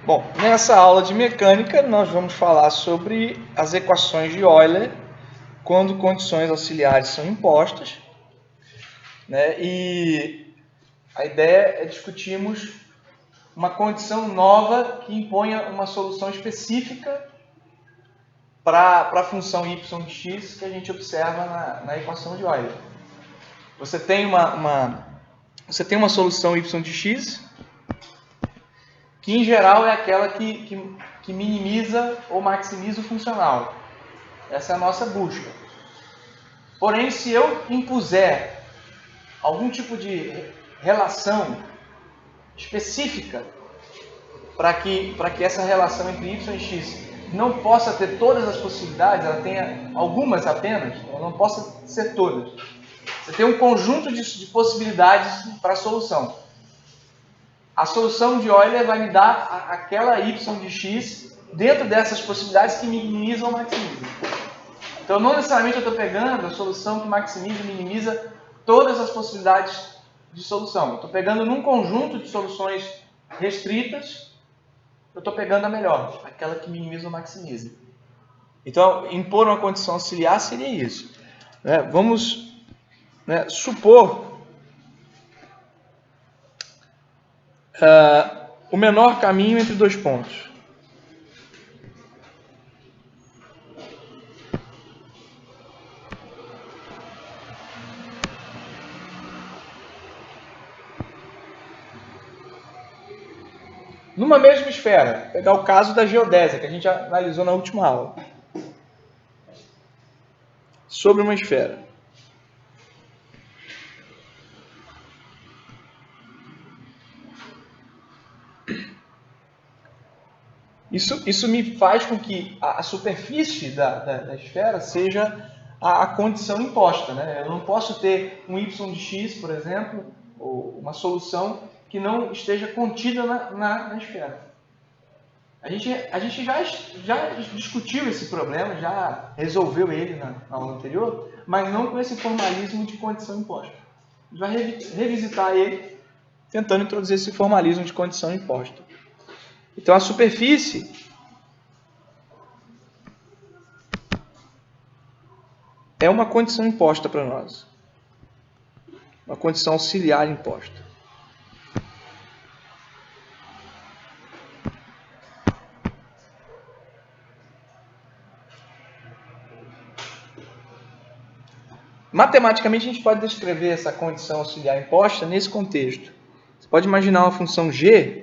Bom, nessa aula de mecânica nós vamos falar sobre as equações de Euler quando condições auxiliares são impostas, né? E a ideia é discutirmos uma condição nova que imponha uma solução específica para a função y de x que a gente observa na equação de Euler. Você tem uma solução y de x que em geral é aquela que minimiza ou maximiza o funcional. Essa é a nossa busca. Porém, se eu impuser algum tipo de relação específica para que essa relação entre y e x não possa ter todas as possibilidades, ela tenha algumas apenas, ela não possa ser todas. Você tem um conjunto de possibilidades para a solução. A solução de Euler vai me dar aquela y de x dentro dessas possibilidades que minimizam ou maximizam. Então, não necessariamente eu estou pegando a solução que maximiza e minimiza todas as possibilidades de solução. Eu estou pegando num conjunto de soluções restritas, eu estou pegando a melhor, aquela que minimiza ou maximiza. Então, impor uma condição auxiliar seria isso. Vamos supor o menor caminho entre dois pontos. Numa mesma esfera, vou pegar o caso da geodésia, que a gente analisou na última aula. Sobre uma esfera. Isso me faz com que a superfície da esfera seja a condição imposta, né? Eu não posso ter um y de x, por exemplo, ou uma solução que não esteja contida na esfera. A gente já discutiu esse problema, já resolveu ele na aula anterior, mas não com esse formalismo de condição imposta. A gente vai revisitar ele tentando introduzir esse formalismo de condição imposta. Então, a superfície é uma condição imposta para nós. Uma condição auxiliar imposta. Matematicamente, a gente pode descrever essa condição auxiliar imposta nesse contexto. Você pode imaginar uma função g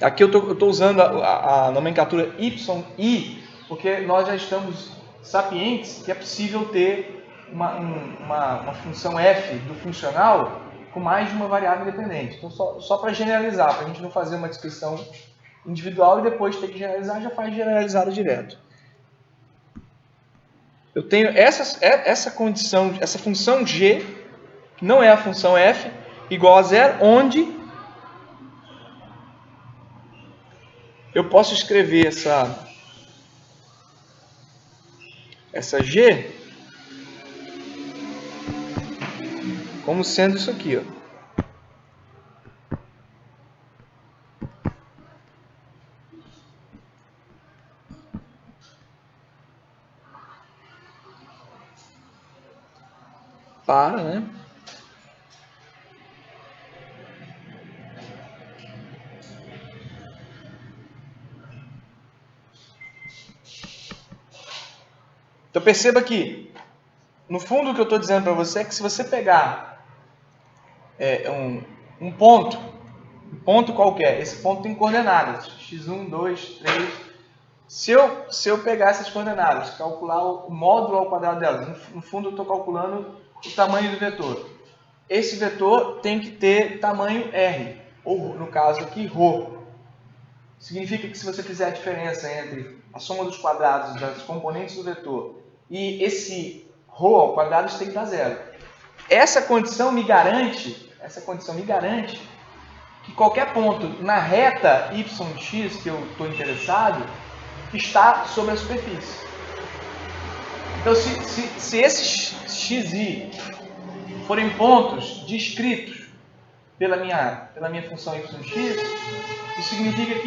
aqui eu estou usando a nomenclatura y, porque nós já estamos sapientes que é possível ter uma função f do funcional com mais de uma variável independente. Então, só para generalizar, para a gente não fazer uma descrição individual e depois ter que generalizar, já faz generalizado direto. Eu tenho essa condição, essa função g, que não é a função f, igual a zero, onde eu posso escrever essa g como sendo isso aqui, ó. Né? Então perceba que, no fundo, o que eu estou dizendo para você é que se você pegar um ponto qualquer, esse ponto tem coordenadas, x1, 2, 3. Se eu pegar essas coordenadas, calcular o módulo ao quadrado delas, no fundo eu estou calculando o tamanho do vetor. Esse vetor tem que ter tamanho r, ou no caso aqui, ρ. Significa que se você fizer a diferença entre a soma dos quadrados das componentes do vetor e esse ρ ao quadrado, isso tem que dar zero. Essa condição me garante que qualquer ponto na reta y de x que eu estou interessado está sobre a superfície. Então, se esse xi forem pontos descritos pela minha função yx, isso significa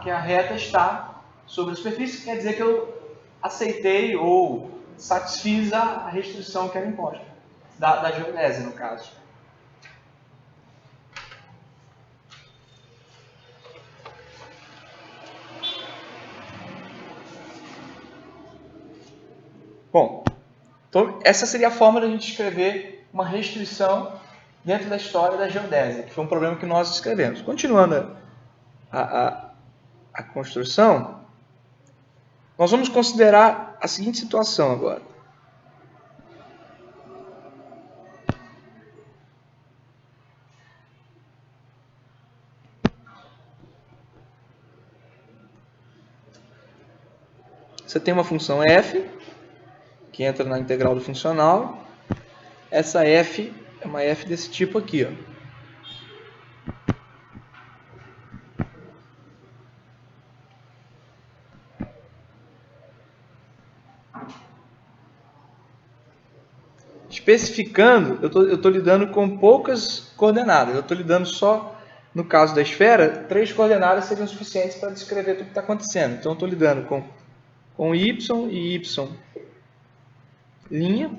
que a reta está sobre a superfície, quer dizer que eu aceitei ou satisfiz a restrição que era imposta, da geodésia, no caso. Bom, então essa seria a forma de a gente escrever uma restrição dentro da história da geodésia, que foi um problema que nós escrevemos. Continuando a construção, nós vamos considerar a seguinte situação agora. Você tem uma função f, que entra na integral do funcional. Essa f é uma f desse tipo aqui, ó. Especificando, eu estou lidando com poucas coordenadas. Eu estou lidando só, no caso da esfera, 3 coordenadas seriam suficientes para descrever tudo que está acontecendo. Então, eu estou lidando com y e y linha.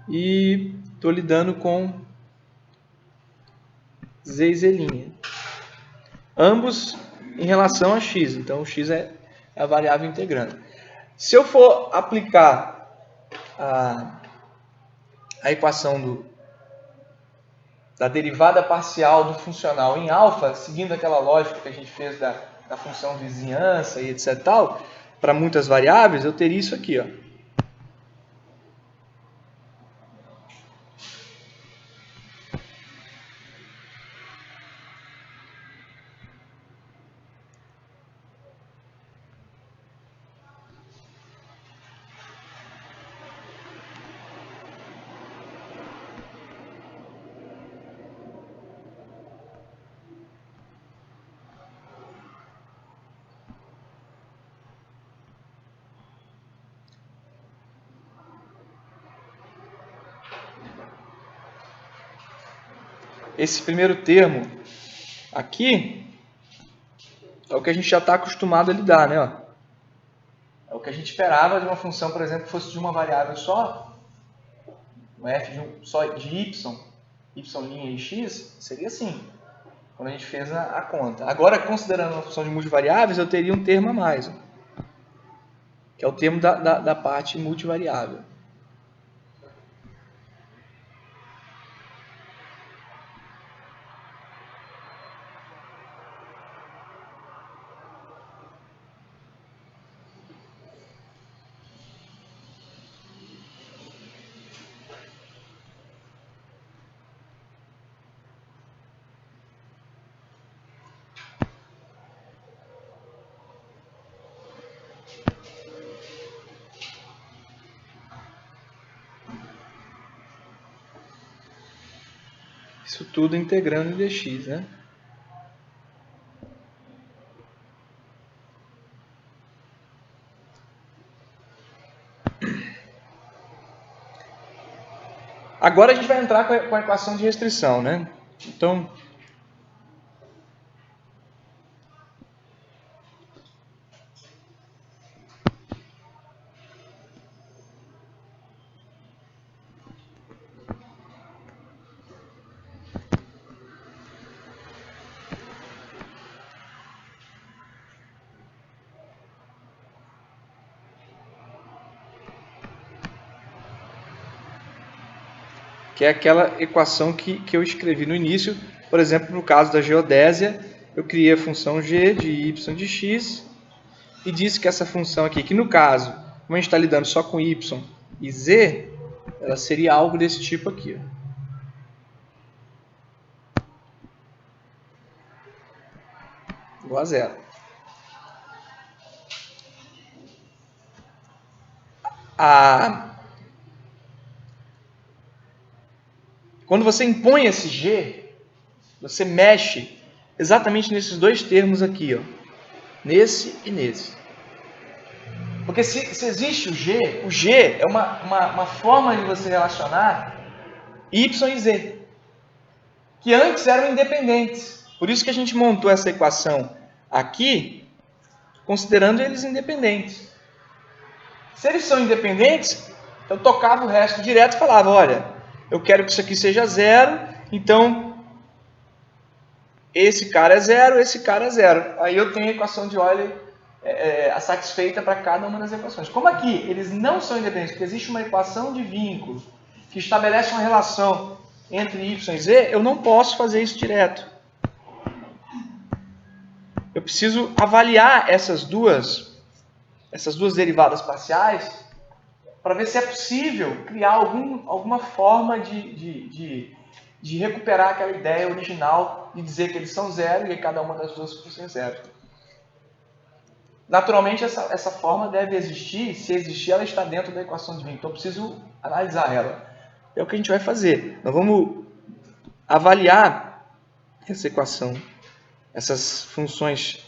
E estou lidando com z e z linha. Ambos em relação a x. Então, o x é a variável integrando. Se eu for aplicar a equação da derivada parcial do funcional em alfa, seguindo aquela lógica que a gente fez da função vizinhança e etc. tal, para muitas variáveis, eu teria isso aqui, ó. Esse primeiro termo aqui é o que a gente já está acostumado a lidar, né? Ó. É o que a gente esperava de uma função, por exemplo, que fosse de uma variável só, um f só de y e x, seria assim, quando a gente fez a conta. Agora, considerando uma função de multivariáveis, eu teria um termo a mais, ó, que é o termo da parte multivariável. Isso tudo integrando em dx, né? Agora a gente vai entrar com a equação de restrição, né? Então, que é aquela equação que eu escrevi no início. Por exemplo, no caso da geodésia, eu criei a função g de y de x e disse que essa função aqui, que no caso, como a gente está lidando só com y e z, ela seria algo desse tipo aqui, ó. Igual a zero. Quando você impõe esse g, você mexe exatamente nesses dois termos aqui, ó. nesse e nesse. Porque se existe o G é uma forma de você relacionar Y e Z, que antes eram independentes. Por isso que a gente montou essa equação aqui, considerando eles independentes. Se eles são independentes, eu tocava o resto direto e falava, olha, eu quero que isso aqui seja zero, então esse cara é zero, esse cara é zero. Aí eu tenho a equação de Euler satisfeita para cada uma das equações. Como aqui eles não são independentes, porque existe uma equação de vínculo que estabelece uma relação entre y e z, eu não posso fazer isso direto. Eu preciso avaliar essas duas derivadas parciais para ver se é possível criar alguma forma de recuperar aquela ideia original de dizer que eles são zero e que cada uma das duas funções é zero. Naturalmente, essa forma deve existir. Se existir, ela está dentro da equação de vínculo. Então, eu preciso analisar ela. É o que a gente vai fazer. Nós vamos avaliar essa equação, essas funções,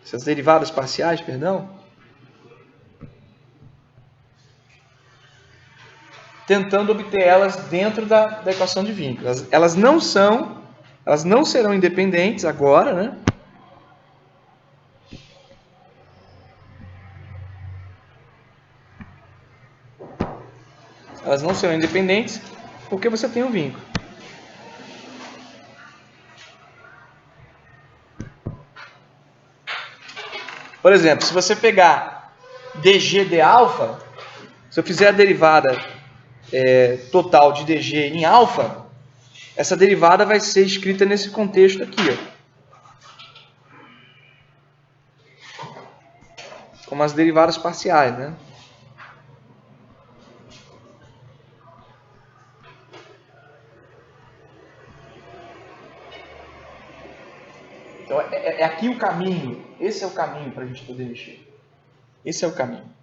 essas derivadas parciais, perdão, tentando obter elas dentro da equação de vínculo. Elas não serão independentes agora, né? Elas não serão independentes porque você tem um vínculo. Por exemplo, se você pegar dg de alfa, se eu fizer a derivada total de dg em alfa, essa derivada vai ser escrita nesse contexto aqui, ó, como as derivadas parciais, né? Então, é aqui o caminho. Esse é o caminho para a gente poder mexer. Esse é o caminho.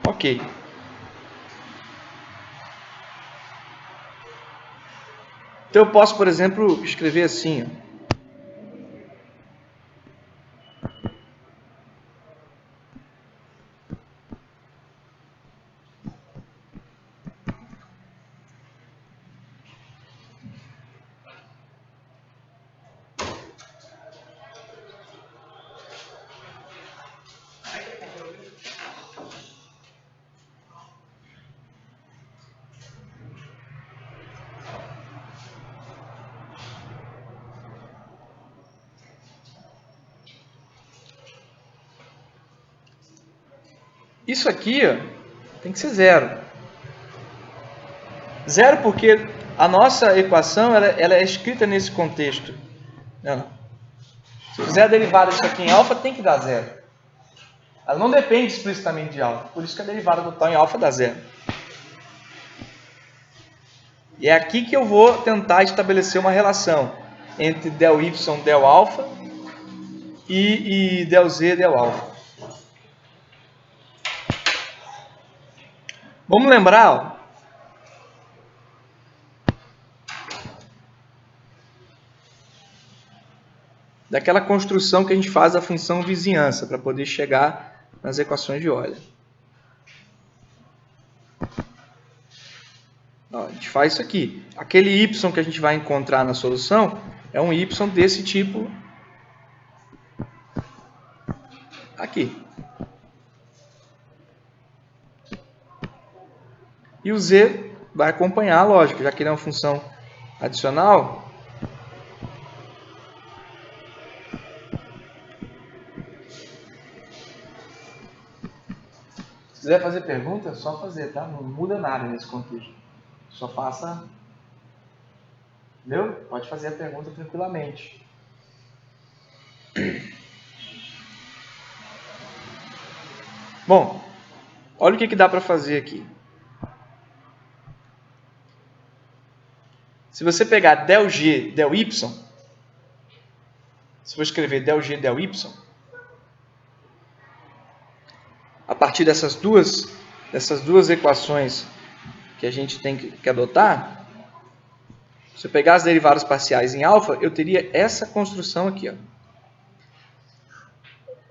Ok. Então, eu posso, por exemplo, escrever assim, ó. Isso aqui, ó, tem que ser zero. Zero porque a nossa equação ela é escrita nesse contexto. Não. Se eu fizer a derivada disso aqui em alfa, tem que dar zero. Ela não depende explicitamente de alfa. Por isso que a derivada total em alfa dá zero. E é aqui que eu vou tentar estabelecer uma relação entre del y, del alfa e del z, del alfa. Vamos lembrar, ó, daquela construção que a gente faz da função vizinhança para poder chegar nas equações de Euler. Ó, a gente faz isso aqui. Aquele y que a gente vai encontrar na solução é um y desse tipo aqui. E o z vai acompanhar a lógica, já que ele é uma função adicional. Se quiser fazer pergunta, é só fazer, tá? Não muda nada nesse contexto. Só faça. Entendeu? Pode fazer a pergunta tranquilamente. Bom, olha o que dá para fazer aqui. Se você pegar del g, del y, se eu escrever del g, del y, a partir dessas duas equações que a gente tem que adotar, se eu pegar as derivadas parciais em alfa, eu teria essa construção aqui. Ó.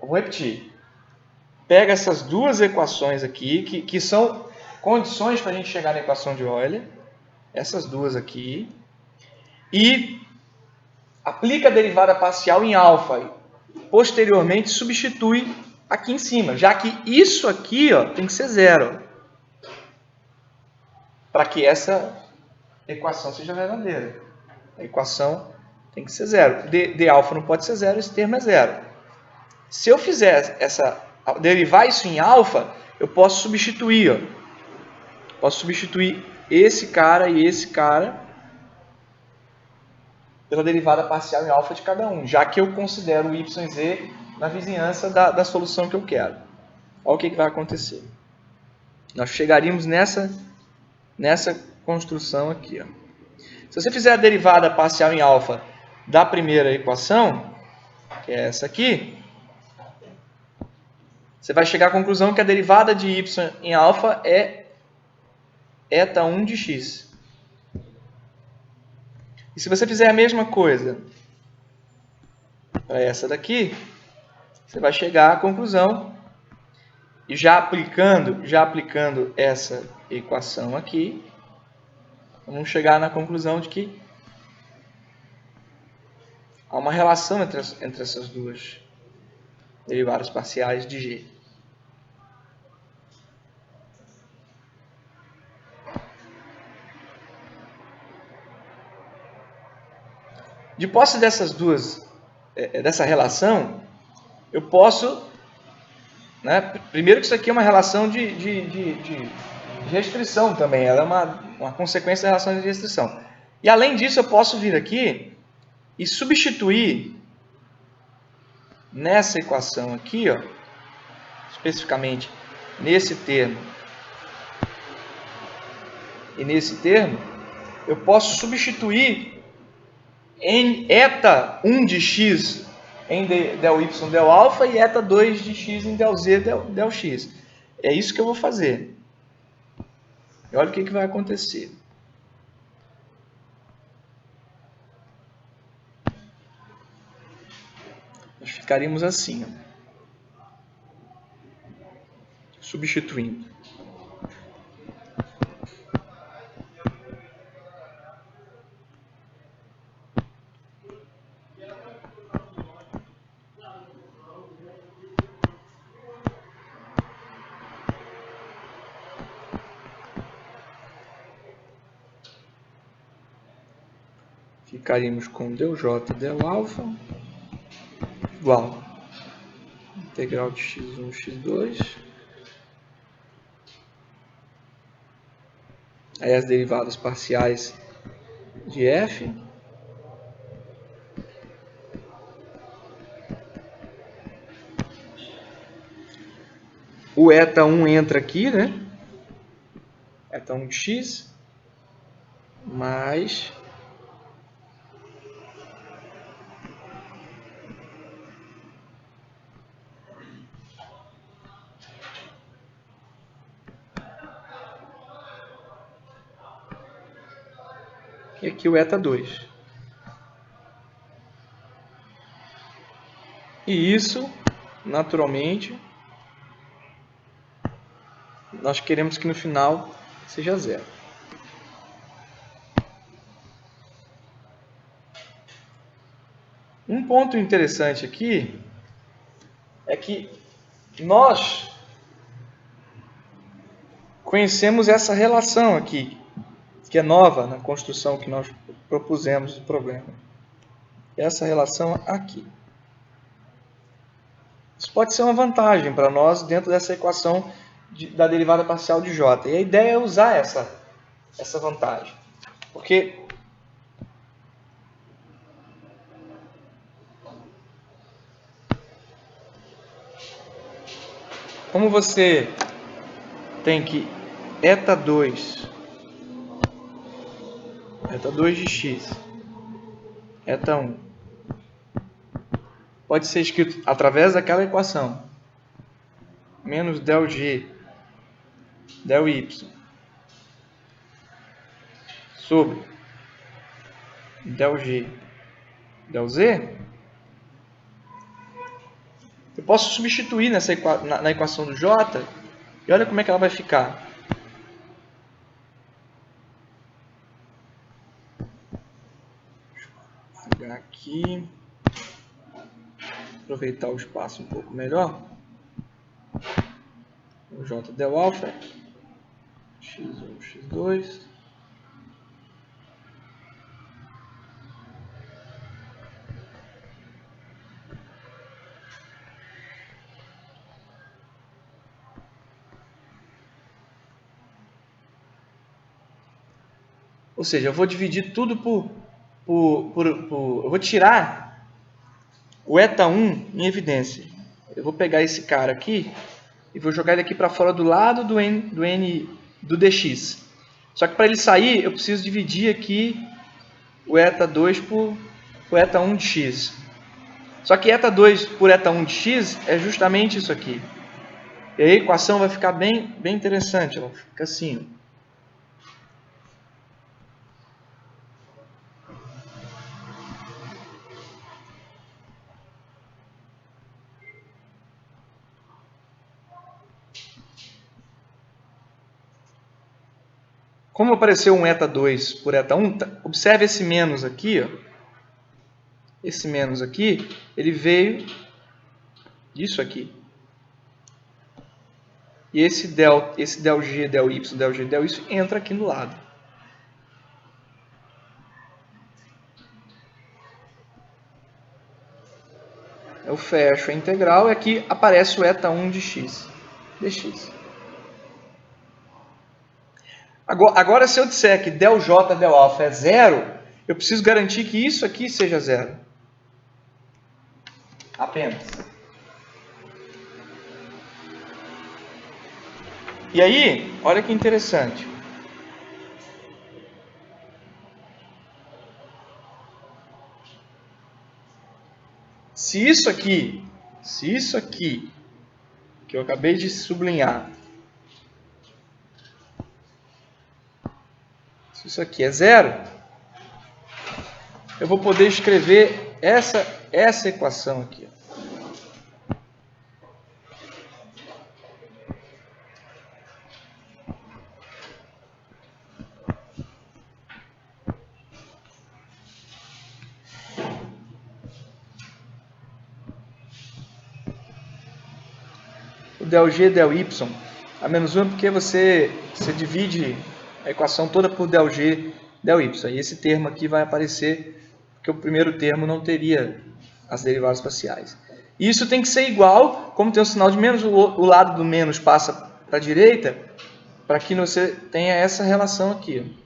Vou repetir. Pega essas duas equações aqui, que são condições para a gente chegar na equação de Euler, essas duas aqui, e aplica a derivada parcial em alfa. Posteriormente, substitui aqui em cima, já que isso aqui ó, tem que ser zero, para que essa equação seja verdadeira. A equação tem que ser zero. De alfa não pode ser zero, esse termo é zero. Se eu fizer derivar isso em alfa, eu posso substituir. Ó. Posso substituir esse cara e esse cara pela derivada parcial em alfa de cada um, já que eu considero o y e z na vizinhança da solução que eu quero. Olha o que vai acontecer. Nós chegaríamos nessa construção aqui. Ó. Se você fizer a derivada parcial em alfa da primeira equação, que é essa aqui, você vai chegar à conclusão que a derivada de y em alfa é eta 1 de x. E se você fizer a mesma coisa para essa daqui, você vai chegar à conclusão, e já aplicando essa equação aqui, vamos chegar na conclusão de que há uma relação entre essas duas derivadas parciais de g. De posse dessa relação, eu posso, né, primeiro que isso aqui é uma relação de restrição também, ela é uma consequência da relação de restrição. E além disso, eu posso vir aqui e substituir nessa equação aqui, ó, especificamente nesse termo e nesse termo, eu posso substituir em eta 1 de x em del y del alfa e eta 2 de x em del z del x. É isso que eu vou fazer. E olha o que vai acontecer. Nós ficaríamos assim, ó, substituindo. Ficaríamos com del j del alfa igual integral de x1, x2. Aí as derivadas parciais de f. O eta 1 entra aqui, né? Eta 1 de x mais e aqui o eta 2. E isso, naturalmente, nós queremos que no final seja zero. Um ponto interessante aqui é que nós conhecemos essa relação aqui, que é nova na construção que nós propusemos do problema. Essa relação aqui. Isso pode ser uma vantagem para nós dentro dessa equação da derivada parcial de j. E a ideia é usar essa vantagem. Porque como você tem que eta 2 de x, eta 1, pode ser escrito através daquela equação, menos del G, del Y, sobre del G, del Z, eu posso substituir na equação do J e olha como é que ela vai ficar. Vou pegar aqui, aproveitar o espaço um pouco melhor. O J del alfa, x1, x2. Ou seja, eu vou dividir tudo eu vou tirar o eta1 em evidência. Eu vou pegar esse cara aqui e vou jogar ele aqui para fora do lado do dx. Só que para ele sair, eu preciso dividir aqui o eta2 por eta1 de x. Só que eta2 por eta1 de x é justamente isso aqui. E a equação vai ficar bem interessante. Ela fica assim. Como apareceu um eta2 por eta1, observe esse menos aqui. Ó. Esse menos aqui, ele veio disso aqui. E esse del G, del Y, del G, del Y entra aqui no lado. Eu fecho a integral e aqui aparece o eta1 de x, dx. Agora, se eu disser que del J, del alfa é zero, eu preciso garantir que isso aqui seja zero. Apenas. E aí, olha que interessante. Se isso aqui que eu acabei de sublinhar, se isso aqui é zero, eu vou poder escrever essa equação aqui. O del G, del Y, a menos 1 é porque você divide a equação toda por del G, del Y. E esse termo aqui vai aparecer porque o primeiro termo não teria as derivadas parciais. E isso tem que ser igual, como tem o sinal de menos, o lado do menos passa para a direita, para que você tenha essa relação aqui.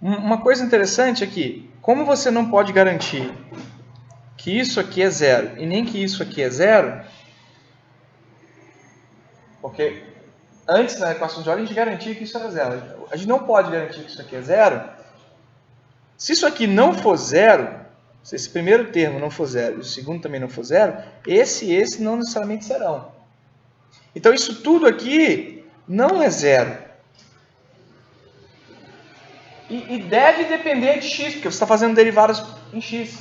Uma coisa interessante aqui, como você não pode garantir que isso aqui é zero e nem que isso aqui é zero, porque antes na equação de ordem a gente garantia que isso era zero. A gente não pode garantir que isso aqui é zero. Se isso aqui não for zero, se esse primeiro termo não for zero e o segundo também não for zero, esse e esse não necessariamente serão. Então isso tudo aqui não é zero. E deve depender de x, porque você está fazendo derivadas em x.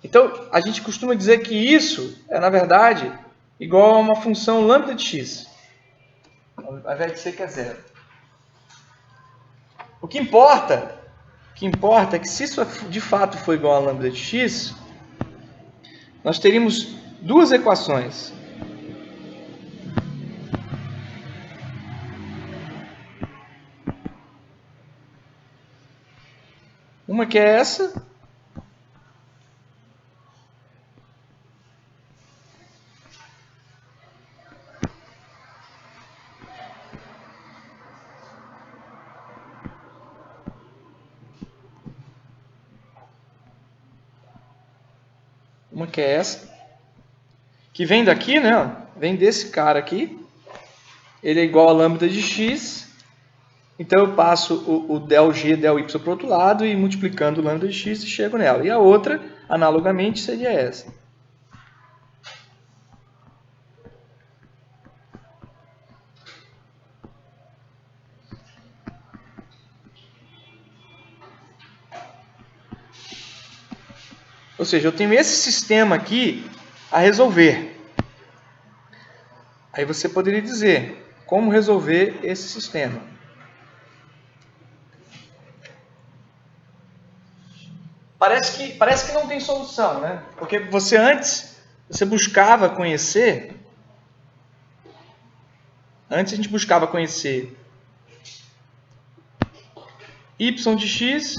Então, a gente costuma dizer que isso é, na verdade, igual a uma função lambda de x, ao invés de ser que é zero. O que importa é que se isso de fato for igual a lambda de x, nós teríamos duas equações. Uma que é essa. Uma que é essa. que vem daqui, né? Ó, vem desse cara aqui. Ele é igual a lambda de x. Então eu passo o del g, del y para o outro lado e multiplicando o lambda de x e chego nela. E a outra, analogamente, seria essa. Ou seja, eu tenho esse sistema aqui a resolver. Aí você poderia dizer como resolver esse sistema. Parece que não tem solução, né? Porque você antes buscava conhecer. Antes a gente buscava conhecer y de x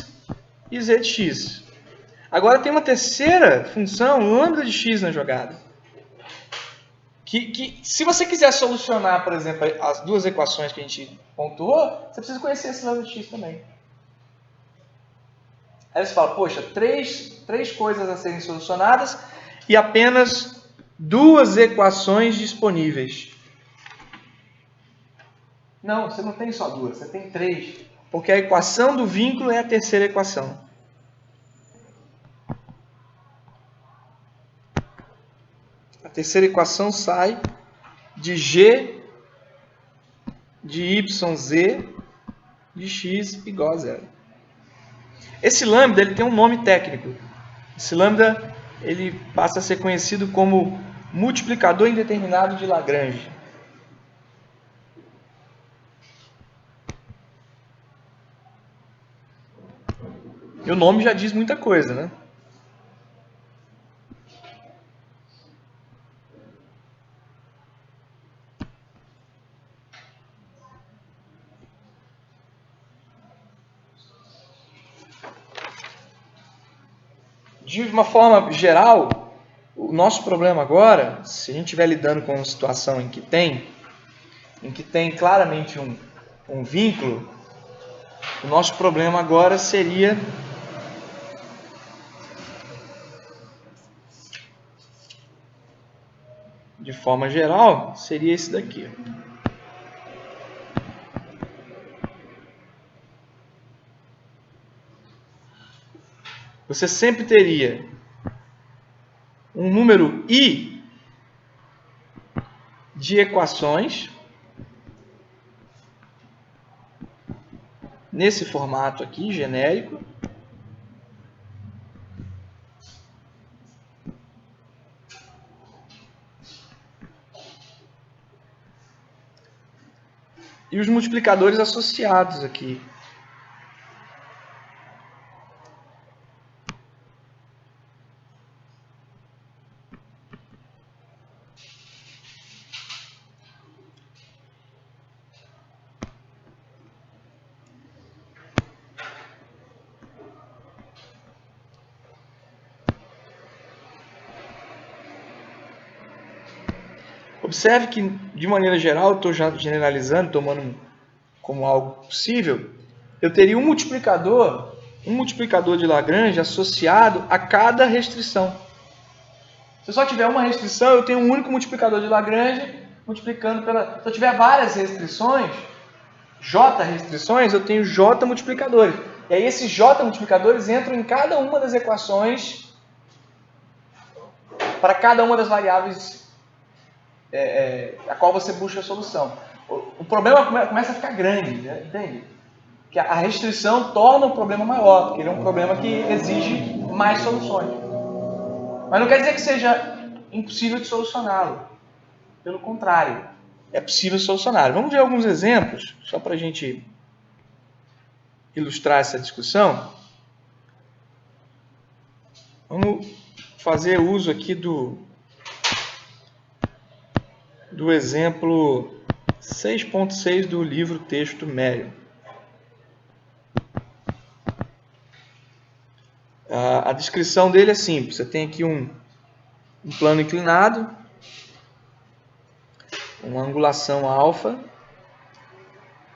e z de x. Agora tem uma terceira função, lambda de x, na jogada. Que se você quiser solucionar, por exemplo, as duas equações que a gente pontuou, você precisa conhecer esse lambda de x também. Aí você fala, poxa, três coisas a serem solucionadas e apenas duas equações disponíveis. Não, você não tem só duas, você tem três. Porque a equação do vínculo é a terceira equação. A terceira equação sai de g de yz de x igual a zero. Esse lambda ele tem um nome técnico. Esse lambda ele passa a ser conhecido como multiplicador indeterminado de Lagrange. E o nome já diz muita coisa, né? De uma forma geral, o nosso problema agora, se a gente estiver lidando com uma situação em que tem claramente um vínculo, o nosso problema agora seria de forma geral, seria esse daqui. Você sempre teria um número i de equações nesse formato aqui, genérico. E os multiplicadores associados aqui. Observe que, de maneira geral, estou já generalizando, tomando como algo possível, eu teria um multiplicador de Lagrange associado a cada restrição. Se eu só tiver uma restrição, eu tenho um único multiplicador de Lagrange multiplicando pela... Se eu tiver várias restrições, J restrições, eu tenho J multiplicadores. E aí esses J multiplicadores entram em cada uma das equações para cada uma das variáveis a qual você busca a solução. O problema começa a ficar grande, né? Entende? Que a restrição torna o problema maior, porque ele é um problema que exige mais soluções. Mas não quer dizer que seja impossível de solucioná-lo. Pelo contrário, é possível solucionar. Vamos ver alguns exemplos, só para a gente ilustrar essa discussão. Vamos fazer uso aqui do exemplo 6.6 do livro Texto Médio. A descrição dele é simples. Você tem aqui um plano inclinado, uma angulação alfa,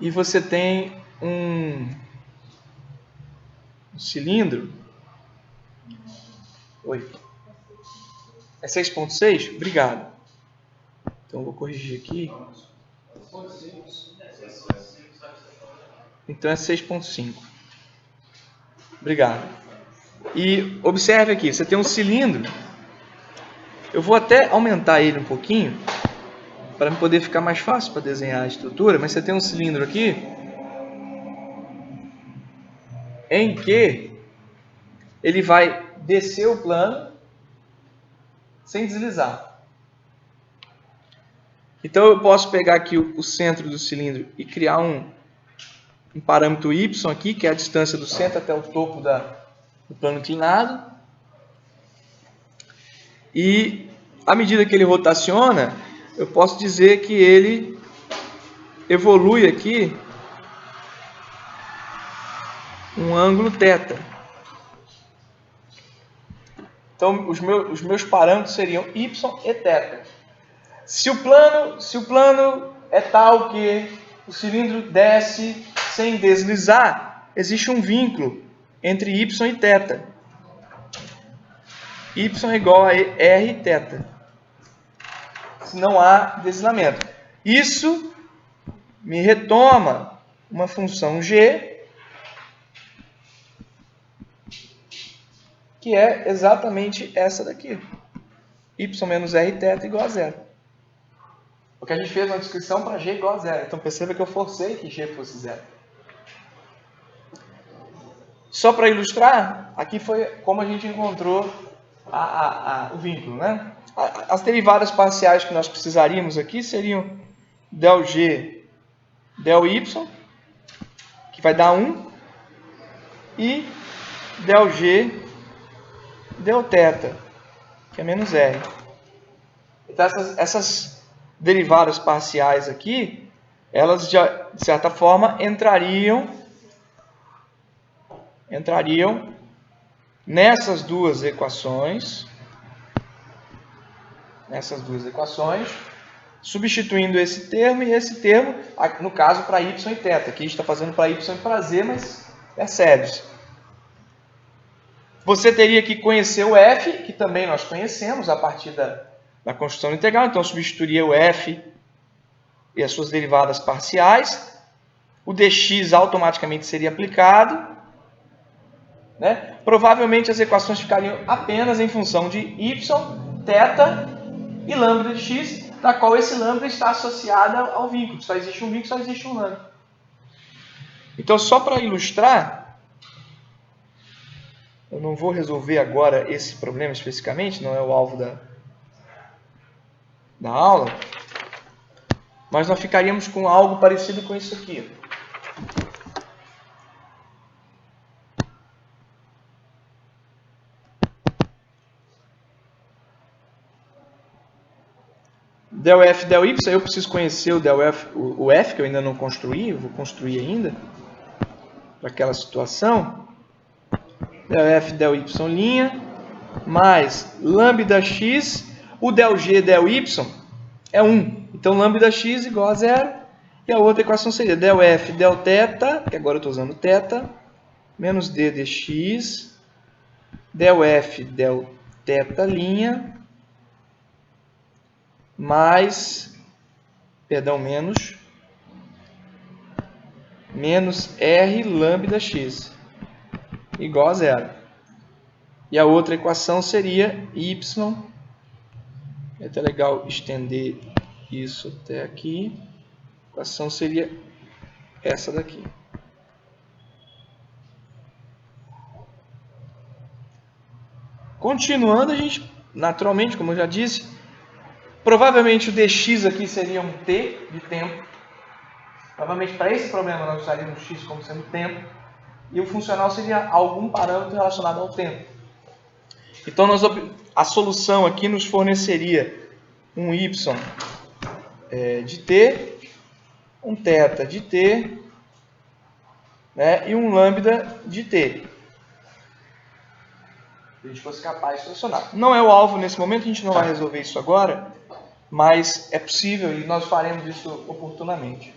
e você tem um cilindro. Oi. É 6.6? Obrigado. Então eu vou corrigir aqui. Então é 6.5. Obrigado. E observe aqui, você tem um cilindro. Eu vou até aumentar ele um pouquinho para poder ficar mais fácil para desenhar a estrutura, mas você tem um cilindro aqui em que ele vai descer o plano sem deslizar. Então eu posso pegar aqui o centro do cilindro e criar um parâmetro y aqui, que é a distância do centro até o topo do plano inclinado. E à medida que ele rotaciona, eu posso dizer que ele evolui aqui um ângulo θ. Então os meus parâmetros seriam y e θ. Se o plano é tal que o cilindro desce sem deslizar, existe um vínculo entre y e θ. Y é igual a r θ. Se não há deslizamento. Isso me retoma uma função g, que é exatamente essa daqui. Y menos r θ igual a zero. Porque a gente fez uma descrição para g igual a zero. Então perceba que eu forcei que g fosse zero. Só para ilustrar, aqui foi como a gente encontrou o vínculo, né? As derivadas parciais que nós precisaríamos aqui seriam del g, del y, que vai dar 1, e del g, del θ, que é menos r. Então essas derivadas parciais aqui, elas já, de certa forma entrariam nessas duas equações, substituindo esse termo e esse termo, no caso para y e θ. Aqui a gente está fazendo para y e para z, mas percebe-se. Você teria que conhecer o f, que também nós conhecemos a partir da construção integral. Então, eu substituiria o f e as suas derivadas parciais. O dx automaticamente seria aplicado, né? Provavelmente as equações ficariam apenas em função de y, θ e lambda de x, na qual esse lambda está associado ao vínculo. Só existe um vínculo, só existe um lambda. Então, só para ilustrar, eu não vou resolver agora esse problema especificamente, não é o alvo da aula, mas nós ficaríamos com algo parecido com isso aqui. Del f, del y, eu preciso conhecer o del f, o f que eu ainda não construí, eu vou construir ainda, para aquela situação. Del f, del y', mais lambda x, o del g, del y é 1. Então, lambda x igual a 0. E a outra equação seria del f, del θ, que agora eu estou usando θ, menos d dx, del f, del θ', mais, menos r lambda x igual a 0. E a outra equação seria y, é até legal estender isso até aqui, a equação seria essa daqui. Continuando, a gente, naturalmente, como eu já disse, provavelmente o dx aqui seria um t de tempo. Provavelmente para esse problema nós usaríamos x como sendo tempo. E o funcional seria algum parâmetro relacionado ao tempo. Então a solução aqui nos forneceria um y de t, um θ de t, né, e um lambda de t. Se a gente fosse capaz de solucionar. Não é o alvo nesse momento, a gente não vai resolver isso agora, mas é possível e nós faremos isso oportunamente.